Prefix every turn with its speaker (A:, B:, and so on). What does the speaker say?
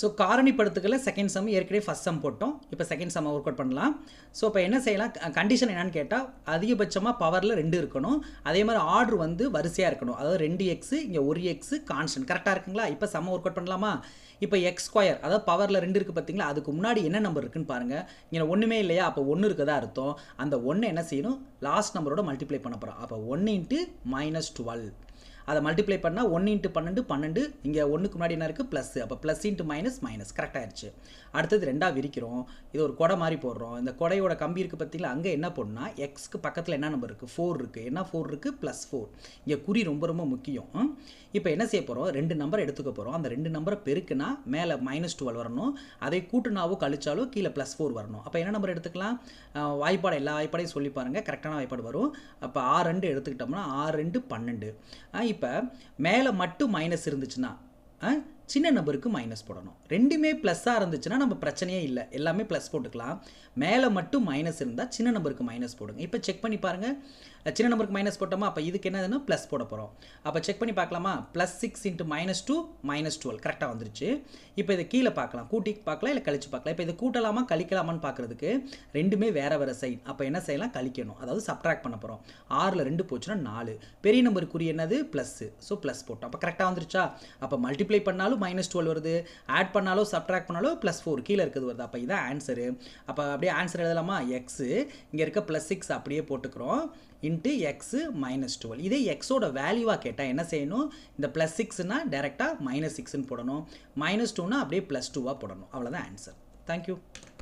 A: So காரணிப்படுத்துக்களை second sum ஏற்கனவே first some போட்டோம். இப்போ செகண்ட் சம் ஒர்க் அவுட் பண்ணலாம். ஸோ இப்போ என்ன செய்யலாம், கண்டிஷன் என்னன்னு கேட்டால் அதிகபட்சமாக பவரில் 2 இருக்கணும். அதே மாதிரி ஆர்டர் வந்து வரிசையாக இருக்கணும். அதாவது 2x இங்கே 1x கான்ஸ்டன்ட் கரெக்டாக இருக்குங்களா? இப்போ சம் ஒர்க் அவுட் பண்ணலாமா? இப்போ எக்ஸ் ஸ்கொயர் அதாவது பவரில் 2 இருக்குது பார்த்தீங்களா, அதுக்கு முன்னாடி என்ன நம்பர் இருக்குன்னு பாருங்கள். இங்கே ஒன்றுமே இல்லையா, அப்போ 1 இருக்குதா அர்த்தம். அந்த 1 என்ன செய்யணும், லாஸ்ட் நம்பரோட மல்டிப்ளை பண்ண போகிறோம். அப்போ 1 × -12 அதை மல்டிப்ளை பண்ணால் 1 × 12 12. இங்கே 1க்கு முன்னாடி என்ன இருக்குது, ப்ளஸ். அப்போ ப்ளஸ் × மைனஸ் கரெக்டாக ஆயிடுச்சு. அடுத்தது 2ஆக விரிக்கிறோம். இது ஒரு கொடை மாதிரி போடுறோம். இந்த கொடையோட கம்பி இருக்குது பார்த்தீங்களா, அங்கே என்ன பண்ணால் எக்ஸ்க்கு பக்கத்தில் என்ன நம்பர் இருக்குது, 4 இருக்குது. என்ன 4 இருக்குது, +4. இங்கே குறி ரொம்ப ரொம்ப முக்கியம். இப்போ என்ன செய்ய போகிறோம், 2 நம்பர் எடுத்துக்க போகிறோம். அந்த 2 நம்பரை பெருக்குனா மேலே -12 வரணும். அதை கூட்டுனாவோ கழிச்சாலோ கீழே +4 வரணும். அப்போ என்ன நம்பர் எடுத்துக்கலாம், வாய்ப்பாடு எல்லா வாய்ப்பாடையும் சொல்லி பாருங்கள், கரெக்டான வாய்ப்பாடு வரும். அப்போ 6 எடுத்துக்கிட்டோம்னா 6 12. இப்போ மேலே மட்டும் மைனஸ் இருந்துச்சுன்னா சின்ன நம்பருக்கு மைனஸ் போடணும். ரெண்டுமே ப்ளஸ்ஸாக இருந்துச்சுன்னா நம்ம பிரச்சனையே இல்லை, எல்லாமே ப்ளஸ் போட்டுக்கலாம். மேலே மட்டும் மைனஸ் இருந்தால் சின்ன நம்பருக்கு மைனஸ் போடுங்க. இப்போ செக் பண்ணி பாருங்கள், சின்ன நம்பருக்கு மைனஸ் போட்டோமா, அப்போ இதுக்கு என்னதுன்னா ப்ளஸ் போட போகிறோம். அப்போ செக் பண்ணி பார்க்கலாமா, +6 × -2 -12 கரெக்டாக வந்துருச்சு. இப்போ இதை கீழே பார்க்கலாம், கூட்டி பார்க்கலாம் இல்லை கழிச்சு பார்க்கலாம். இப்போ இதை கூட்டலாமா கழிக்கலாமான்னு பார்க்குறதுக்கு ரெண்டுமே வேறு வேறு சைன். அப்போ என்ன செய்யலாம், கழிக்கணும், அதாவது சப்ட்ராக்ட் பண்ண போகிறோம். 6ல் 2 போச்சுன்னா 4. பெரிய நம்பருக்குரிய என்னது, ப்ளஸ்ஸு. ஸோ ப்ளஸ் போட்டோம். அப்போ கரெக்டாக வந்துருச்சா. அப்போ மல்டிப்ளை பண்ணாலும் -12 வருது, ஆட் பண்ணாலும் சப்ட்ராக்ட் பண்ணாலும் +4 கீழே இருக்கிறது வருது. அப்போ இதான் ஆன்சரு. அப்போ அப்படியே ஆன்சர் எழுதலாமா, எக்ஸு இங்கே இருக்க +6 அப்படியே போட்டுக்கிறோம் x -12. இதே எக்ஸோட வேல்யூவாக கேட்டால் என்ன செய்யணும், இந்த +6னா டேரெக்டாக -6ன்னு போடணும், -2னா அப்படியே +2வாக போடணும். அவ்வளோதான் ஆன்சர். தேங்க்யூ.